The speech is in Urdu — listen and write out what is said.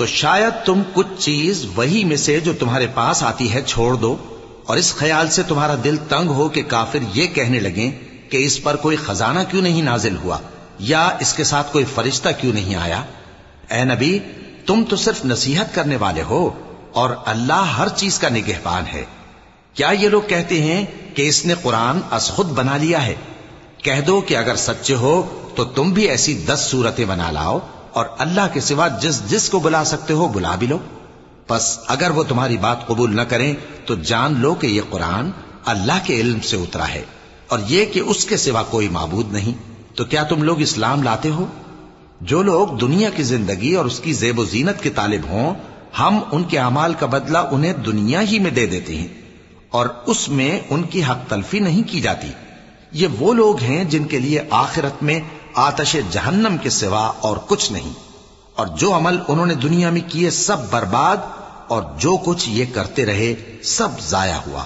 تو شاید تم کچھ چیز وہی میں سے جو تمہارے پاس آتی ہے چھوڑ دو، اور اس خیال سے تمہارا دل تنگ ہو کہ کافر یہ کہنے لگیں کہ اس پر کوئی خزانہ کیوں نہیں نازل ہوا، یا اس کے ساتھ کوئی فرشتہ کیوں نہیں آیا۔ اے نبی، تم تو صرف نصیحت کرنے والے ہو، اور اللہ ہر چیز کا نگہبان ہے۔ کیا یہ لوگ کہتے ہیں کہ اس نے قرآن از خود بنا لیا ہے؟ کہہ دو کہ اگر سچے ہو تو تم بھی ایسی 10 صورتیں بنا لاؤ، اور اللہ کے سوا جس جس کو بلا سکتے ہو بلا بھی لو۔ پس اگر وہ تمہاری بات قبول نہ کریں تو جان لو کہ یہ قرآن اللہ کے علم سے اترا ہے، اور یہ کہ اس کے سوا کوئی معبود نہیں۔ تو کیا تم لوگ اسلام لاتے ہو؟ جو لوگ دنیا کی زندگی اور اس کی زیب و زینت کے طالب ہوں، ہم ان کے اعمال کا بدلہ انہیں دنیا ہی میں دے دیتے ہیں، اور اس میں ان کی حق تلفی نہیں کی جاتی۔ یہ وہ لوگ ہیں جن کے لیے آخرت میں آتش جہنم کے سوا اور کچھ نہیں، اور جو عمل انہوں نے دنیا میں کیے سب برباد، اور جو کچھ یہ کرتے رہے سب ضائع ہوا۔